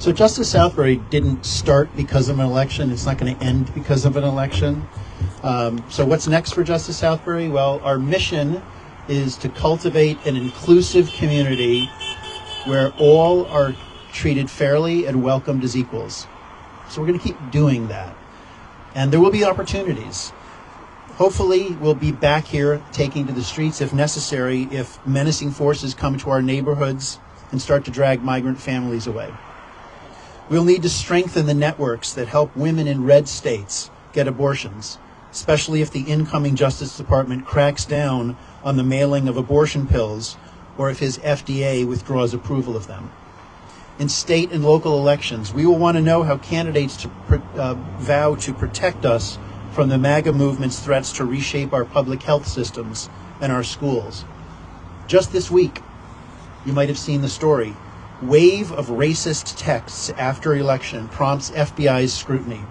So Justice Southbury didn't start because of an election. It's not going to end because of an election. So what's next for Justice Southbury? Well, our mission is to cultivate an inclusive community where all are treated fairly and welcomed as equals. So we're going to keep doing that. And there will be opportunities. Hopefully, we'll be back here taking to the streets if necessary, if menacing forces come to our neighborhoods and start to drag migrant families away. We'll need to strengthen the networks that help women in red states get abortions, especially if the incoming Justice Department cracks down on the mailing of abortion pills or if his FDA withdraws approval of them. In state and local elections, we will want to know how candidates vow to protect us from the MAGA movement's threats to reshape our public health systems and our schools. Just this week, you might have seen the story. Wave of racist texts after election prompts FBI's scrutiny.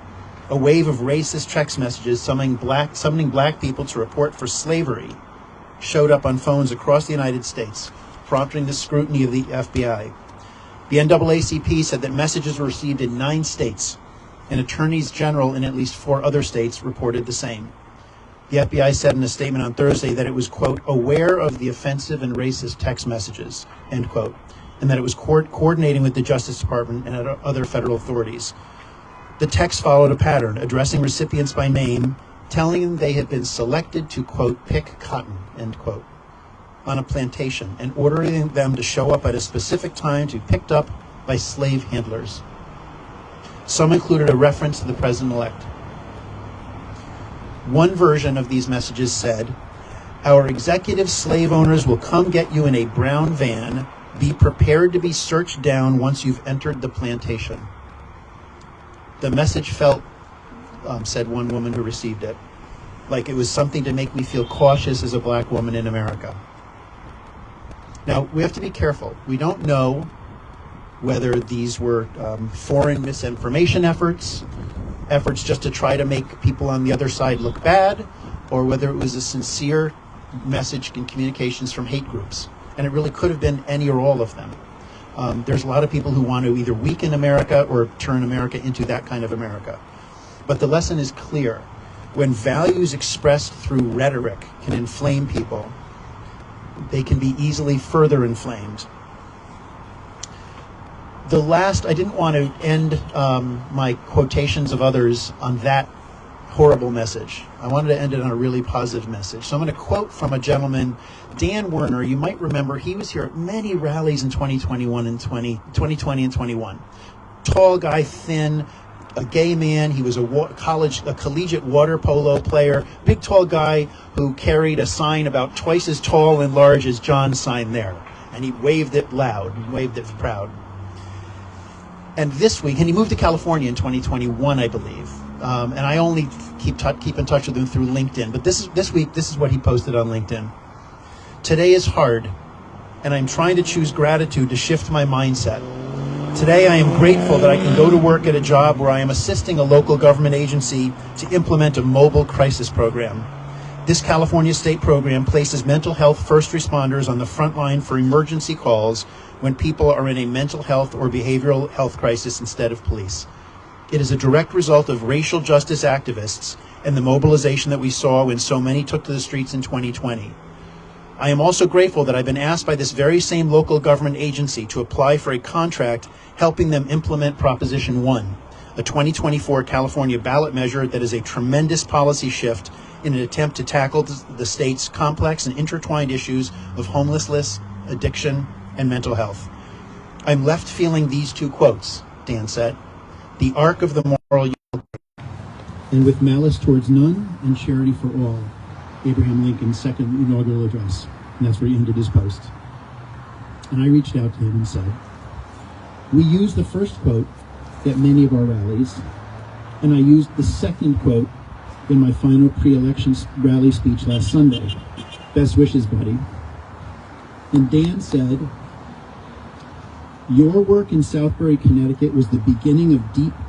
A wave of racist text messages summoning black people to report for slavery showed up on phones across the United States, prompting the scrutiny of the FBI. The NAACP said that messages were received in 9 states, and attorneys general in at least 4 other states reported the same. The FBI said in a statement on Thursday that it was, quote, aware of the offensive and racist text messages, end quote, and that it was coordinating with the Justice Department and other federal authorities. The text followed a pattern, addressing recipients by name, telling them they had been selected to, quote, pick cotton, end quote, on a plantation, and ordering them to show up at a specific time to be picked up by slave handlers. Some included a reference to the president-elect. One version of these messages said, our executive slave owners will come get you in a brown van. Be prepared to be searched down once you've entered the plantation. The message felt, said one woman who received it, like it was something to make me feel cautious as a black woman in America. Now, we have to be careful. We don't know whether these were foreign misinformation efforts just to try to make people on the other side look bad, or whether it was a sincere message in communications from hate groups. And it really could have been any or all of them. There's a lot of people who want to either weaken America or turn America into that kind of America. But the lesson is clear. When values expressed through rhetoric can inflame people, they can be easily further inflamed. I didn't want to end my quotations of others on that horrible message. I wanted to end it on a really positive message. So I'm going to quote from a gentleman, Dan Werner. You might remember he was here at many rallies in 2020 and 21. Tall guy, thin, a gay man. He was a collegiate water polo player. Big tall guy who carried a sign about twice as tall and large as John's sign there. And he waved it loud, he waved it proud. And this week, and he moved to California in 2021, I believe. And I only keep in touch with him through LinkedIn. But this week, this is what he posted on LinkedIn. Today is hard, and I'm trying to choose gratitude to shift my mindset. Today, I am grateful that I can go to work at a job where I am assisting a local government agency to implement a mobile crisis program. This California state program places mental health first responders on the front line for emergency calls when people are in a mental health or behavioral health crisis instead of police. It is a direct result of racial justice activists and the mobilization that we saw when so many took to the streets in 2020. I am also grateful that I've been asked by this very same local government agency to apply for a contract helping them implement Proposition 1, a 2024 California ballot measure that is a tremendous policy shift in an attempt to tackle the state's complex and intertwined issues of homelessness, addiction, and mental health. I'm left feeling these 2 quotes, Dan said. The arc of the moral and with malice towards none and charity for all, Abraham Lincoln's second inaugural address. And that's where he ended his post. And I reached out to him and said, we used the first quote at many of our rallies, and I used the second quote in my final pre-election rally speech last Sunday. Best wishes, buddy. And Dan said, your work in Southbury, Connecticut was the beginning of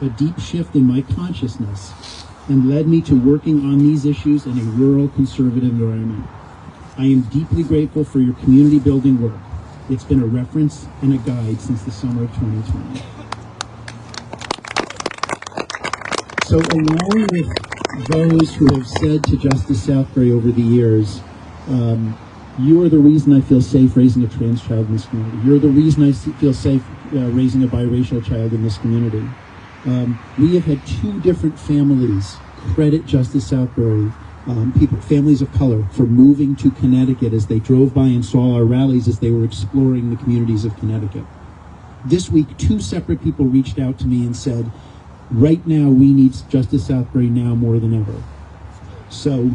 a deep shift in my consciousness and led me to working on these issues in a rural conservative environment. I am deeply grateful for your community building work. It's been a reference and a guide since the summer of 2020. So along with those who have said to Justice Southbury over the years, you are the reason I feel safe raising a trans child in this community. You're the reason I feel safe raising a biracial child in this community. We have had 2 different families credit Justice Southbury, families of color, for moving to Connecticut as they drove by and saw our rallies as they were exploring the communities of Connecticut. This week, 2 separate people reached out to me and said, right now we need Justice Southbury now more than ever. So,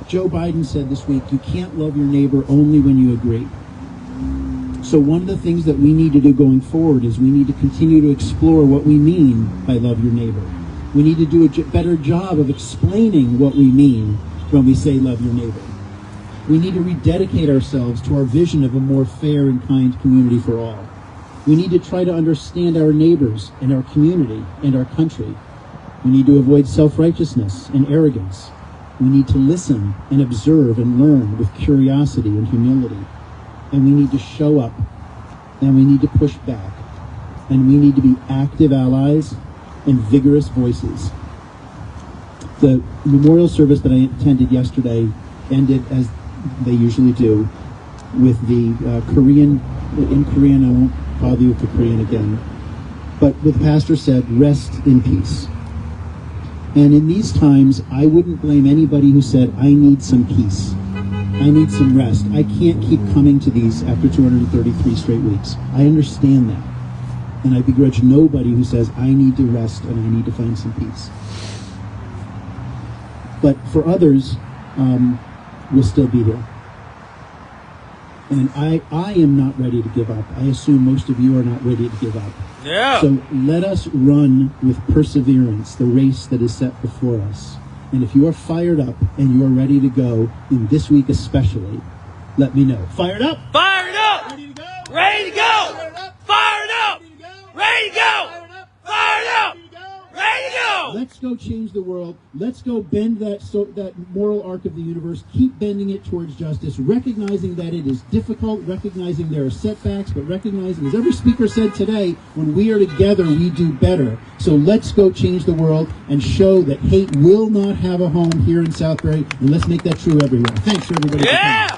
Joe Biden said this week, you can't love your neighbor only when you agree. So one of the things that we need to do going forward is we need to continue to explore what we mean by love your neighbor. We need to do a better job of explaining what we mean when we say love your neighbor. We need to rededicate ourselves to our vision of a more fair and kind community for all. We need to try to understand our neighbors and our community and our country. We need to avoid self-righteousness and arrogance. We need to listen and observe and learn with curiosity and humility. And we need to show up, and we need to push back, and we need to be active allies and vigorous voices. The memorial service that I attended yesterday ended, as they usually do, with the Korean, in Korean, I won't bother you with the Korean again, but what the pastor said, rest in peace. And in these times, I wouldn't blame anybody who said, I need some peace. I need some rest. I can't keep coming to these after 233 straight weeks. I understand that. And I begrudge nobody who says, I need to rest and I need to find some peace. But for others, we'll still be here. And I am not ready to give up. I assume most of you are not ready to give up. Yeah. So let us run with perseverance the race that is set before us. And if you are fired up and you are ready to go, in this week especially, let me know. Fired up! Fired up! Ready to go! Ready to go! Fired up! Fired up! Ready to go! Ready to go! Fired up! Fired up! Ready to go! Ready to go! Let's go change the world. Let's go bend that moral arc of the universe. Keep bending it towards justice, recognizing that it is difficult, recognizing there are setbacks, but recognizing, as every speaker said today, when we are together, we do better. So let's go change the world and show that hate will not have a home here in Southbury, and let's make that true everywhere. Thanks, everybody. Yeah!